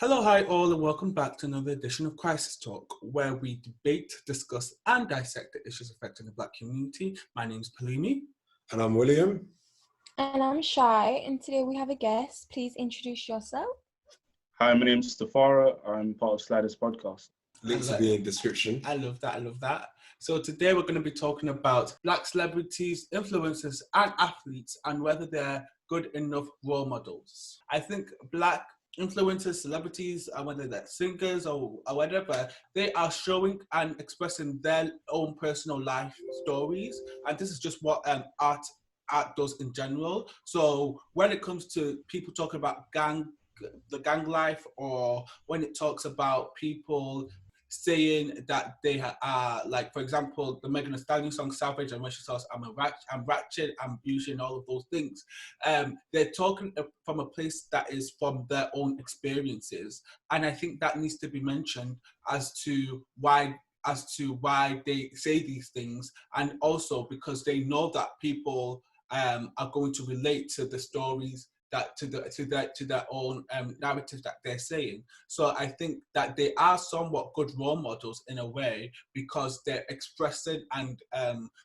Hello, hi all, and welcome back to another edition of Crisis Talk, where we debate, discuss, and dissect the issues affecting the Black community. My name is Palumi. And I'm William. And I'm Shy, and today we have a guest. Please introduce yourself. Hi, my name's Stafara. I'm part of Sliders Podcast. Links will be in the description. I love that. So today we're going to be talking about Black celebrities, influencers, and athletes, and whether they're good enough role models. I think Black influencers, celebrities, and whether they're singers or whatever, they are showing and expressing their own personal life stories, and this is just what art does in general. So when it comes to people talking about the gang life, or when it talks about people saying that they are, like, for example, the Megan Thee Stallion song Savage, and when she says I'm ratchet, I'm bougie, and all of those things, they're talking from a place that is from their own experiences, and I think that needs to be mentioned as to why they say these things, and also because they know that people are going to relate to the stories that to their own narrative that they're saying. So I think that they are somewhat good role models in a way, because they're expressing and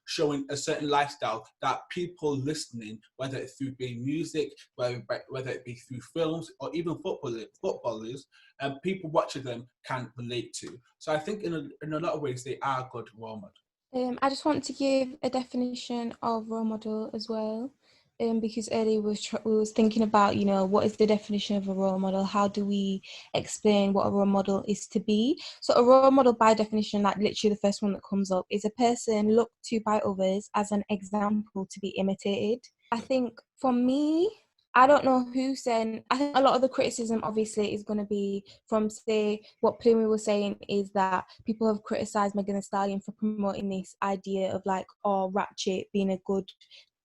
showing a certain lifestyle that people listening, whether it's through being music, whether it be through films or even footballers, people watching them can relate to. So I think in a lot of ways they are good role models. I just want to give a definition of role model as well, because earlier we was thinking about, what is the definition of a role model? How do we explain what a role model is to be? So a role model, by definition, like literally the first one that comes up, is a person looked to by others as an example to be imitated. I think for me, I don't know who said, I think a lot of the criticism obviously is going to be from, say, what Plumi was saying is that people have criticised Megan Thee Stallion for promoting this idea of like, ratchet being a good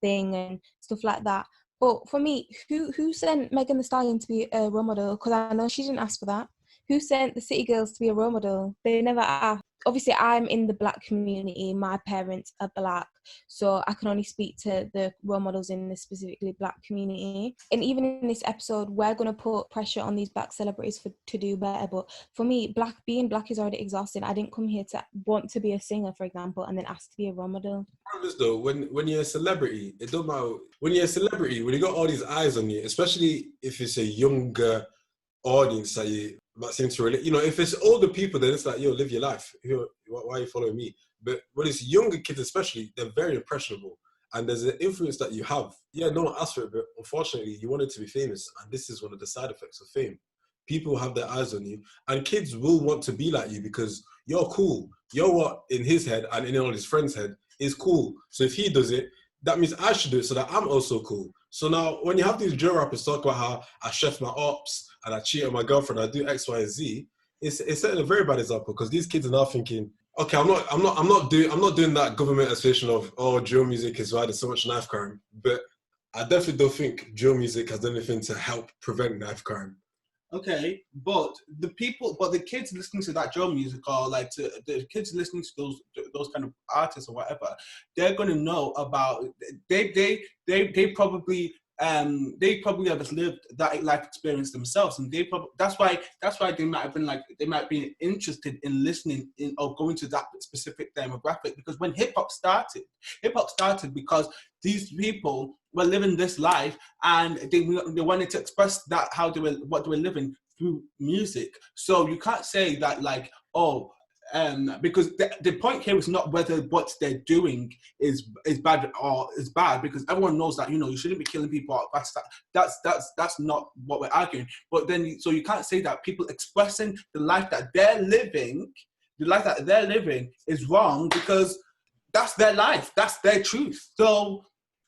thing and stuff like that. But for me, who sent Megan Thee Stallion to be a role model? Because I know she didn't ask for that. Who sent the City Girls to be a role model? They never asked. Obviously, I'm in the Black community. My parents are Black, so I can only speak to the role models in the specifically Black community. And even in this episode, we're going to put pressure on these Black celebrities to do better. But for me, being Black is already exhausting. I didn't come here to want to be a singer, for example, and then ask to be a role model. Though, when you're a celebrity, it don't matter. When you're a celebrity, when you got all these eyes on you, especially if it's a younger audience that seems to relate. If it's older people, then it's like, yo, live your life. Why are you following me? But when it's younger kids, especially, they're very impressionable. And there's an influence that you have. Yeah, no one asked for it, but unfortunately, you wanted to be famous. And this is one of the side effects of fame. People have their eyes on you. And kids will want to be like you because you're cool. You're what, in his head and in all his friends' head, is cool. So if he does it, that means I should do it so that I'm also cool. So now, when you have these drill rappers talk about how I chef my ops and I cheat on my girlfriend, I do X, Y, and Z, it's setting a very bad example because these kids are now thinking, okay, I'm not doing that government association of drill music is why there's so much knife crime. But I definitely don't think drill music has done anything to help prevent knife crime. Okay, but the kids listening to that drill music, or like to the kids listening to those kind of artists or whatever, they're gonna know about they probably have lived that life experience themselves, and that's why they might be interested in listening in or going to that specific demographic. Because when hip hop started because these people were living this life and they wanted to express that what they were living through music. So you can't say that because the point here is not whether what they're doing is bad or is bad, because everyone knows that you shouldn't be killing people. That's not what we're arguing. But then so you can't say that people expressing the life that they're living is wrong, because that's their life, that's their truth. So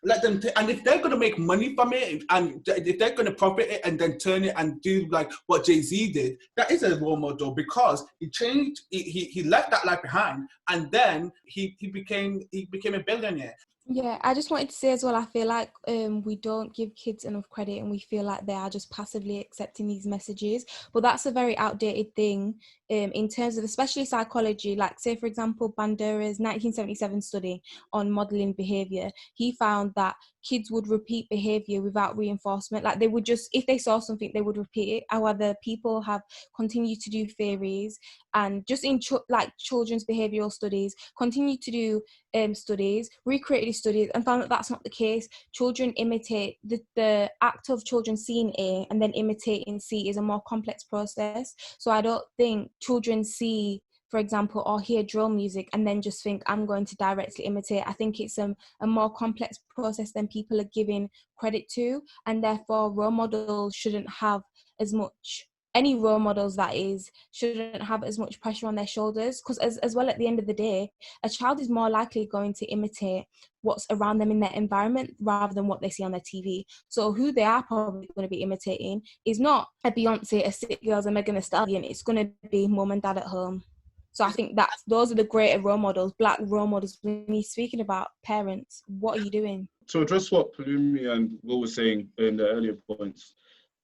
let them and if they're going to make money from it, and if they're going to profit it and then turn it and do like what Jay-Z did, that is a role model, because he changed, he left that life behind, and then he became a billionaire. Yeah, I just wanted to say as well, I feel like we don't give kids enough credit and we feel like they are just passively accepting these messages. But that's a very outdated thing in terms of especially psychology. Like, say, for example, Bandura's 1977 study on modeling behavior, he found that kids would repeat behavior without reinforcement. Like, they would just, if they saw something, they would repeat it. However, people have continued to do theories and just in like children's behavioral studies, continue to do studies, recreated studies, and found that that's not the case. Children imitate the act of children seeing A and then imitating C is a more complex process. So I don't think children see, for example, or hear drill music and then just think I'm going to directly imitate. I think it's a more complex process than people are giving credit to, and therefore role models shouldn't have as much, any role models that is, shouldn't have as much pressure on their shoulders, because as well, at the end of the day, a child is more likely going to imitate what's around them in their environment rather than what they see on their TV. So who they are probably going to be imitating is not a Beyonce, a City Girls, a Megan Thee Stallion. It's going to be mum and dad at home. So I think that those are the greater role models, black role models. When you're speaking about parents, what are you doing? To address what Palumi and Will were saying in the earlier points,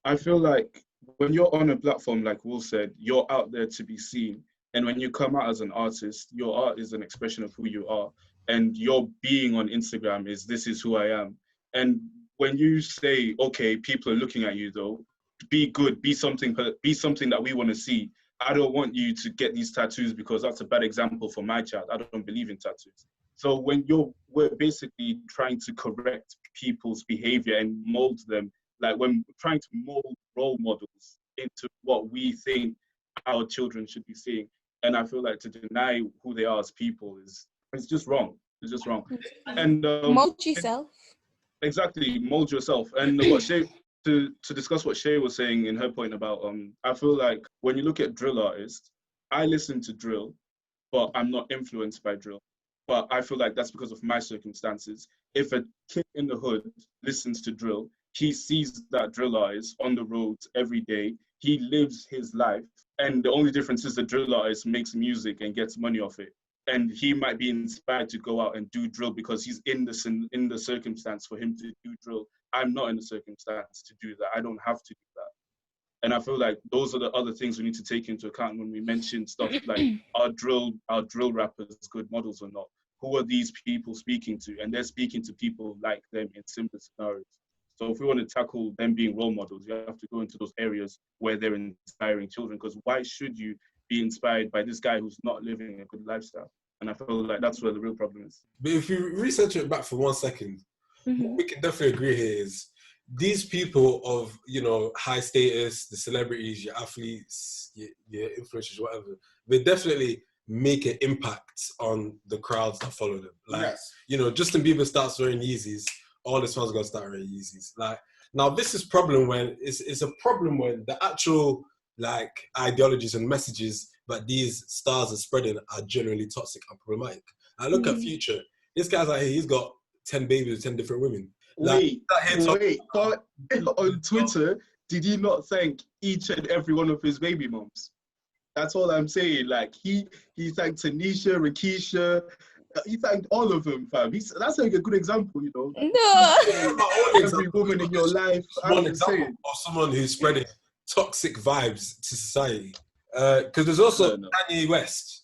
I feel like when you're on a platform, like Will said, you're out there to be seen. And when you come out as an artist, your art is an expression of who you are. And your being on Instagram is, this is who I am. And when you say, okay, people are looking at you though, be good, be something that we want to see. I don't want you to get these tattoos because that's a bad example for my child. I don't believe in tattoos. So when we're basically trying to correct people's behavior and mold them, like when trying to mold role models into what we think our children should be seeing. And I feel like to deny who they are as people it's just wrong. It's just wrong. And Mold yourself. Exactly, mold yourself. And what Shay, to discuss what Shay was saying in her point about I feel like when you look at drill artists, I listen to drill, but I'm not influenced by drill. But I feel like that's because of my circumstances. If a kid in the hood listens to drill, he sees that drill artist on the road every day. He lives his life. And the only difference is the drill artist makes music and gets money off it. And he might be inspired to go out and do drill because he's in the circumstance for him to do drill. I'm not in the circumstance to do that. I don't have to do that. And I feel like those are the other things we need to take into account when we mention stuff like are drill rappers good models or not? Who are these people speaking to? And they're speaking to people like them in similar scenarios. So if we want to tackle them being role models, you have to go into those areas where they're inspiring children. Because why should you be inspired by this guy who's not living a good lifestyle? And I feel like that's where the real problem is. But if you research it back for 1 second, what we can definitely agree here is these people of, high status, the celebrities, your athletes, your influencers, whatever, they definitely make an impact on the crowds that follow them. Like, Yes. Justin Bieber starts wearing Yeezys, all his fans are going to start wearing Yeezys. Like, now this is problem when, it's a problem when the actual, like, ideologies and messages that these stars are spreading are generally toxic and problematic. I look at Future, this guy's out here, he's got 10 babies with 10 different women. Wait. On Twitter, did he not thank each and every one of his baby moms? That's all I'm saying. Like he thanked Tanisha, Rakisha, he thanked all of them, fam. That's like a good example, No. Every woman in your life. One example of someone who's spreading toxic vibes to society. Because there's also Kanye West.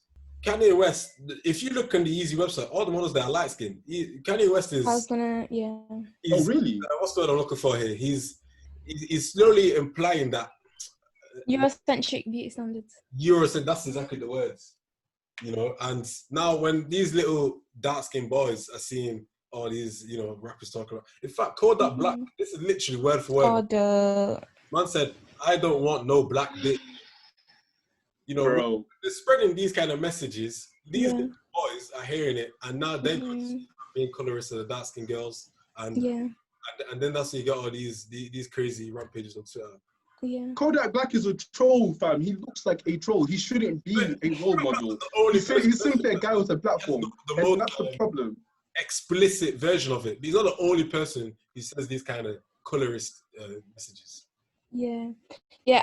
Kanye West, if you look on the Yeezy website, all the models that are light skinned. Kanye West is. I was gonna, yeah. Oh, really? What's the word I'm looking for here? He's slowly implying that. Eurocentric beauty standards. That's exactly the words. And now when these little dark skinned boys are seeing all these, rappers talking about. In fact, Kodak Black, this is literally word for word. Man said, I don't want no black bitch. Bro. They're spreading these kind of messages. These boys are hearing it, and now they're being colorists of the dark skinned girls, and then that's when you get all these crazy rampages on Twitter. Yeah. Kodak Black is a troll, fam. He looks like a troll. He shouldn't be a role model. He's simply a guy with a platform. And that's the problem. Explicit version of it. He's not the only person who says these kind of colorist messages. Yeah,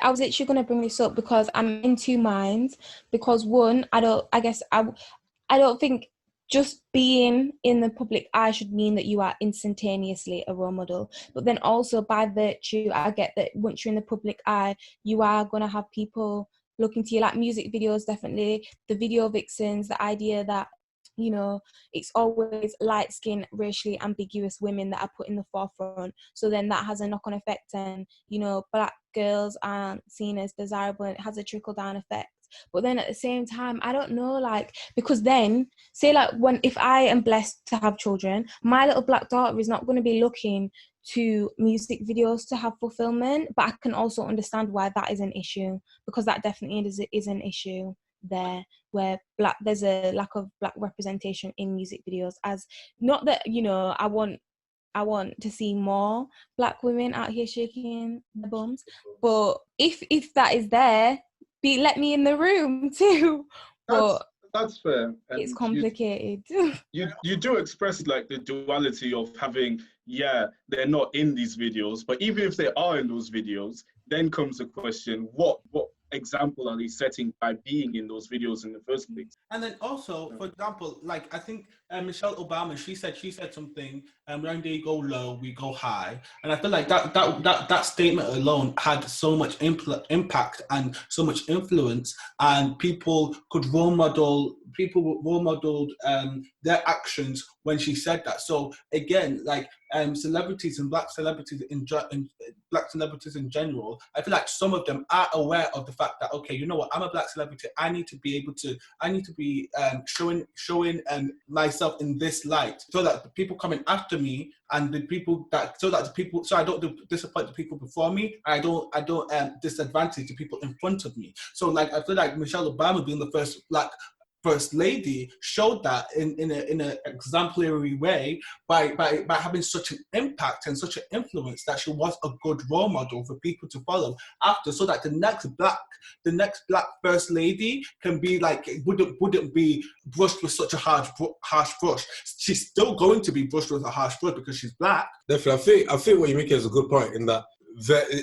I was actually going to bring this up because I'm in two minds. Because one, I don't think just being in the public eye should mean that you are instantaneously a role model. But then also by virtue, I get that once you're in the public eye, you are going to have people looking to you, like music videos, definitely, the video vixens, the idea that, you know, it's always light-skinned, racially ambiguous women that are put in the forefront. So then that has a knock-on effect, and, you know, black girls aren't seen as desirable, and it has a trickle-down effect. But then at the same time, I don't know, like, because then, say, like, if I am blessed to have children, my little black daughter is not going to be looking to music videos to have fulfillment. But I can also understand why that is an issue, because that definitely is an issue there, where there's a lack of black representation in music videos. As not that, you know, I want to see more black women out here shaking their bums, but if that is there, let me in the room too. But that's fair. And it's complicated. You do express like the duality of having, they're not in these videos, but even if they are in those videos, then comes the question, what example are they setting by being in those videos in the first place? And then also, for example, like I think Michelle Obama, she said something, when they go low, we go high. And I feel like that statement alone had so much impact and so much influence, and people role modeled their actions when she said that. So again, like celebrities and black celebrities in general, I feel like some of them are aware of the fact that, okay, you know what, I'm a black celebrity. I need to be showing myself in this light, so that the people coming after me and so I don't disappoint the people before me. I don't disadvantage the people in front of me. So like I feel like Michelle Obama, being the first black First Lady, showed that in an exemplary way by having such an impact and such an influence, that she was a good role model for people to follow after, so that the next black First Lady can be like, wouldn't be brushed with such a harsh brush. She's still going to be brushed with a harsh brush because she's black. Definitely, I think what you're making is a good point, in that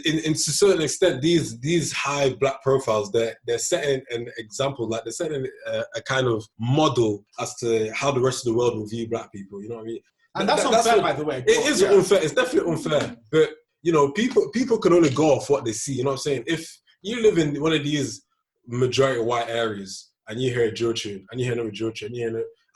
in to a certain extent, these high black profiles, they're setting an example, like they're setting a kind of model as to how the rest of the world will view black people. You know what I mean? And that's unfair, by the way. It is unfair. It's definitely unfair. But you know, people can only go off what they see. You know what I'm saying? If you live in one of these majority white areas and you hear a drill tune and you hear another drill tune,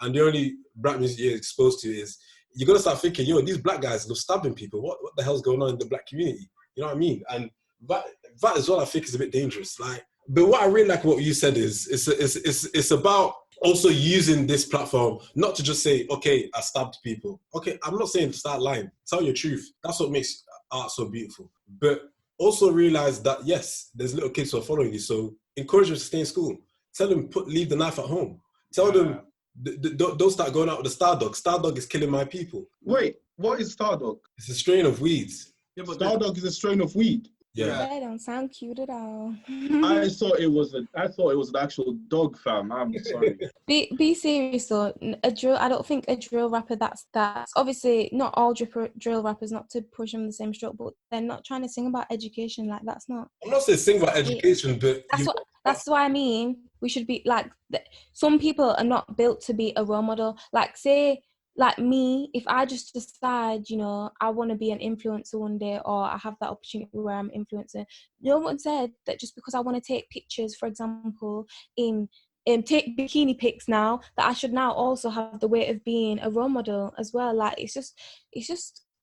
and the only black music you're exposed to is, you're gonna start thinking, yo, these black guys love stabbing people. What the hell's going on in the black community? You know what I mean? And that is what I think is a bit dangerous. Like, but what I really like what you said is, it's about also using this platform not to just say, okay, I stabbed people. Okay, I'm not saying to start lying. Tell your truth. That's what makes art so beautiful. But also realize that, yes, there's little kids who are following you. So encourage them to stay in school. Tell them, leave the knife at home. Tell them, don't start going out with the Stardog. Stardog is killing my people. Wait, what is Stardog? It's a strain of weeds. Yeah, but Stardog is a strain of weed. Yeah. That don't sound cute at all. I thought it was an actual dog, fam. I'm sorry. Be serious though. I don't think a drill rapper that's obviously not all drill rappers, not to push them the same stroke, but they're not trying to sing about education. Like, that's not. I'm not saying sing about education, but that's what I mean. We should be like, some people are not built to be a role model. Like, say, like me, if I just decide, you know, I want to be an influencer one day, or I have that opportunity where I'm an influencer, no one said that just because I want to take pictures, for example, take bikini pics now, that I should now also have the weight of being a role model as well. Like, it's just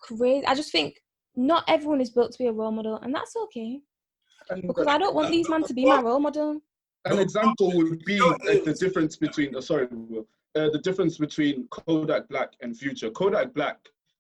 crazy. I just think not everyone is built to be a role model, and that's okay. Because I don't want these men to be my role model. An example would be the difference between, the difference between Kodak Black and Future. Kodak Black,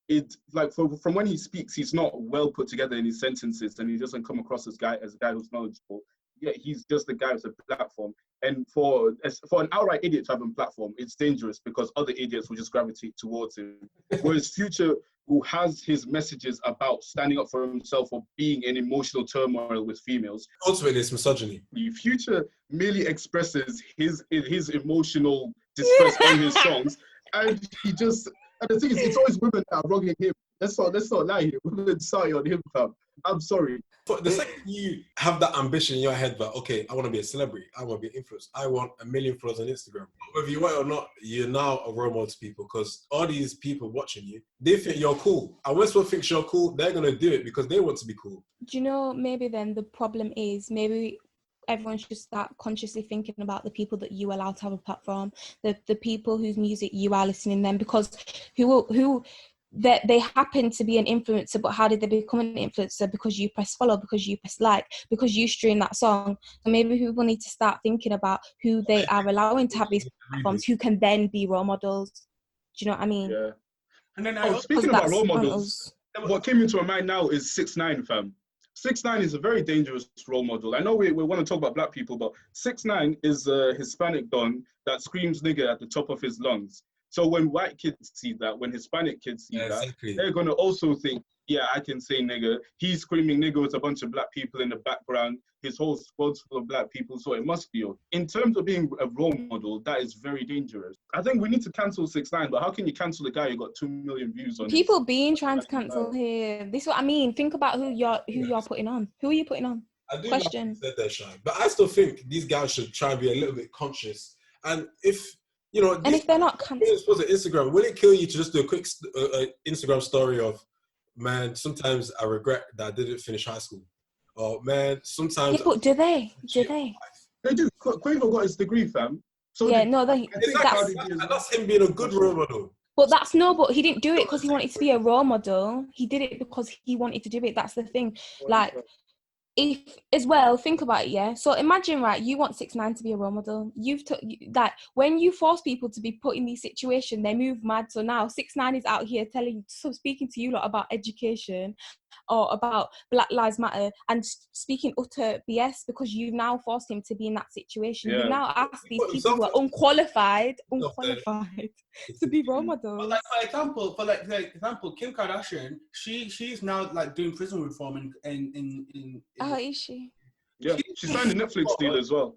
it's like from when he speaks, he's not well put together in his sentences, and he doesn't come across as a guy who's knowledgeable. Yeah, he's just the guy with a platform. And for an outright idiot to have a platform, it's dangerous because other idiots will just gravitate towards him. Whereas Future, who has his messages about standing up for himself or being in emotional turmoil with females. Ultimately, it's misogyny. Future merely expresses his emotional distress on his songs, and the thing is, it's always women that are wronging him. Let's not lie here. Women started on him, fam. I'm sorry. But the second you have that ambition in your head that, okay, I want to be a celebrity, I want to be an influencer, I want 1 million followers on Instagram. Whether you want it or not, you're now a role model to people because all these people watching you, they think you're cool. And when someone thinks you're cool, they're going to do it because they want to be cool. Do you know, maybe then the problem is maybe everyone should start consciously thinking about the people that you allow to have a platform, the people whose music you are listening then, because who that they happen to be an influencer, but how did they become an influencer? Because you press follow, because you press like, because you stream that song. So maybe people need to start thinking about who they are allowing to have these platforms, who can then be role models. Do you know what I mean? Yeah. And then Speaking about that's role on models, what came into my mind now is 6ix9ine, fam. 6ix9ine is a very dangerous role model. I know we want to talk about black people, but 6ix9ine is a Hispanic don that screams nigger at the top of his lungs. So when white kids see that, when Hispanic kids see that, they're going to also think, yeah, I can say nigger. He's screaming nigger with a bunch of black people in the background. His whole squad's full of black people, so it must be. In terms of being a role model, that is very dangerous. I think we need to cancel 6ix9ine, but how can you cancel a guy who got 2 million views on people being trying to cancel him? This is what I mean. Think about who you're putting on. Who are you putting on? I do Question. like said that, Shai, but I still think these guys should try and be a little bit conscious. And if you know, and if they're not cancelled, Instagram, will it kill you to just do a quick Instagram story of, man, sometimes I regret that I didn't finish high school, or man, sometimes. Yeah, but do they? Do they? They do. Quavo got his degree, fam. So yeah, no, that's him being a good role model. But but he didn't do it because he wanted to be a role model. He did it because he wanted to do it. That's the thing. Like, if as well, think about it, yeah. So imagine, right, you want 6ix9ine to be a role model. That when you force people to be put in these situations, they move mad. So now 6ix9ine is out here speaking to you lot about education or about Black Lives Matter and speaking utter BS because you've now forced him to be in that situation. You now ask these people who are unqualified to be role models. But for example, Kim Kardashian, she's now like doing prison reform in Oh, is she? Yeah, she signed a Netflix deal as well.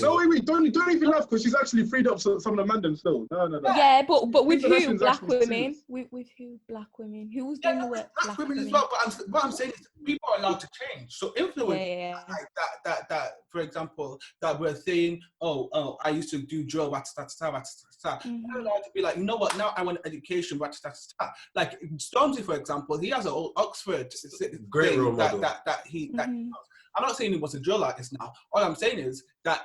No, wait, don't even laugh because she's actually freed up some of the man them still. No. Yeah, but with who? Black women? With who? Black women? Who was doing the work? Black women as well. But what I'm saying is people are allowed to change. So influence like that, for example, that we're saying, oh, I used to do drill, I'm allowed to be like, you know what? Now I want education, Like Stormzy, for example, he has an old Oxford great role model I'm not saying he was a drill artist now. All I'm saying is that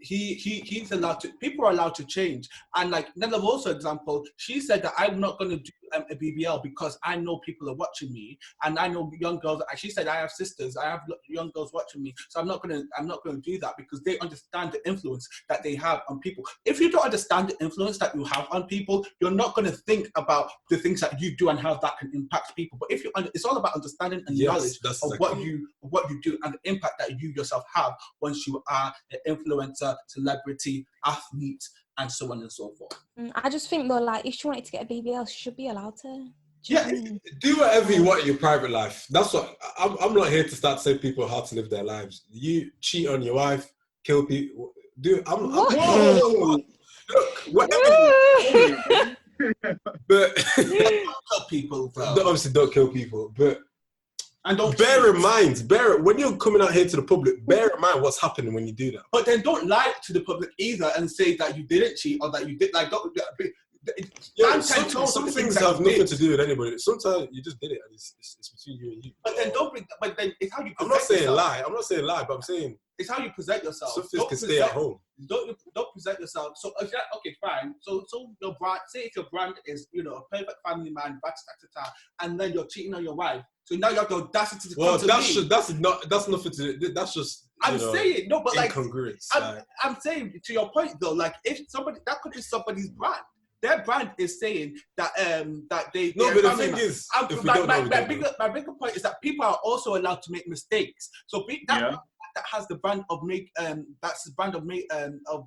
he's allowed to. People are allowed to change. And like Nella Rose, for example, she said that I'm not going to do a BBL because I know people are watching me, and I know young girls. She said I have sisters, I have young girls watching me, so I'm not going to do that because they understand the influence that they have on people. If you don't understand the influence that you have on people, you're not going to think about the things that you do and how that can impact people. But if it's all about understanding and knowledge of what you do and the impact that you yourself have once you are an influencer, celebrity, athlete, and so on and so forth. I just think though, like, if she wanted to get a BBL, she should be allowed to. Do whatever you want in your private life. That's what I'm not here to start telling people how to live their lives. You cheat on your wife, kill people. Look, whatever. But don't kill people, bro. Obviously, don't kill people. But and don't bear in mind, when you're coming out here to the public, bear in mind what's happening when you do that. But then don't lie to the public either and say that you didn't cheat or that you did. Like, some things have nothing to do with anybody. Sometimes you just did it, and it's between you and you. But then But then it's how you. I'm not saying lie. But I'm saying it's how you present yourself. Some things can stay at home. Don't present yourself. So okay, fine. So your brand. Say if your brand is a perfect family man, and then you're cheating on your wife. So now you have the audacity to come to me. That's nothing to do. That's just saying no, but like incongruence. I'm saying to your point though, like if somebody that could be somebody's brand. Their brand is saying that they. No, but the thing is, my bigger point is that people are also allowed to make mistakes. So that has the brand of that's his brand of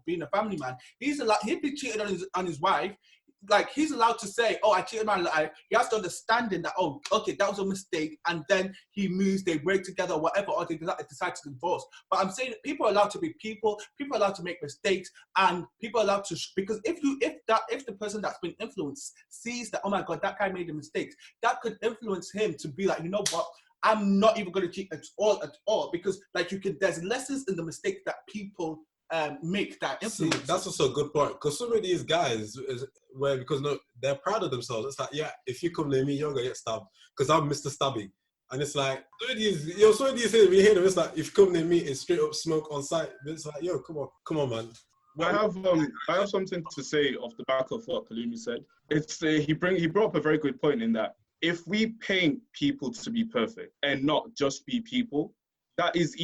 being a family man. He'd be cheated on his wife. Like, he's allowed to say, oh, I cheated on my life. He has to understanding that, oh, okay, that was a mistake, and then he moves, they work together, or whatever, or they decide to divorce. But I'm saying people are allowed to be people are allowed to make mistakes, and people are allowed to, because if the person that's been influenced sees that, oh my God, that guy made a mistake, that could influence him to be like, you know what, I'm not even going to cheat at all, because like there's lessons in the mistake that people make that See, influence. that's also a good point, because some of these guys, because no, they're proud of themselves. It's like, yeah, if you come near me, you're gonna get stabbed, because I'm Mr. Stabby. And it's like, some of these things, we hear them, it's like, if you come near me, it's straight up smoke on sight. It's like, yo, come on, man. I have something to say off the back of what Kalumi said. It's he brought up a very good point in that if we paint people to be perfect and not just be people, that is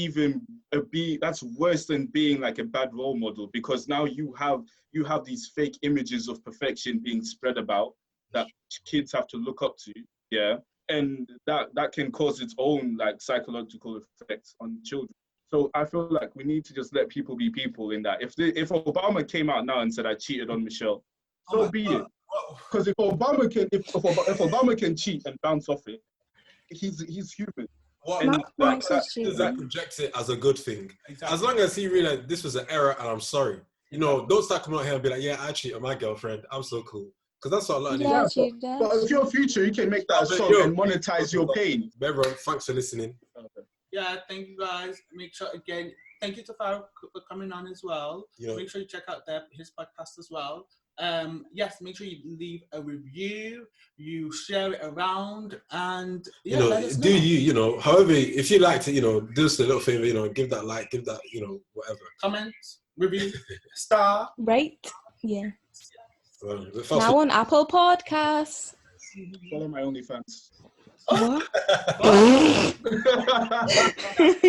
that's worse than being like a bad role model, because now you have these fake images of perfection being spread about that kids have to look up to, yeah, and that can cause its own like psychological effects on children. So I feel like we need to just let people be people in that. If Obama came out now and said I cheated on Michelle, so be it. Because if Obama can cheat and bounce off it, he's human. That projects it as a good thing. Exactly. As long as he realized this was an error and I'm sorry. Don't start coming out here and be like, yeah, I cheated on my girlfriend. I'm so cool. Because that's what a lot of these. But if you're future, you can make that a song and monetize your pain. Everyone, thanks for listening. Okay. Yeah, thank you guys. Make sure, again, thank you to Farrah for coming on as well. Make sure you check out his podcast as well. Yes, make sure you leave a review, you share it around, and however, if you like to, do us a little favor, give that like, give that, whatever. Comment, review, star. Right? Yeah. Now on Apple Podcasts. Follow my OnlyFans. What?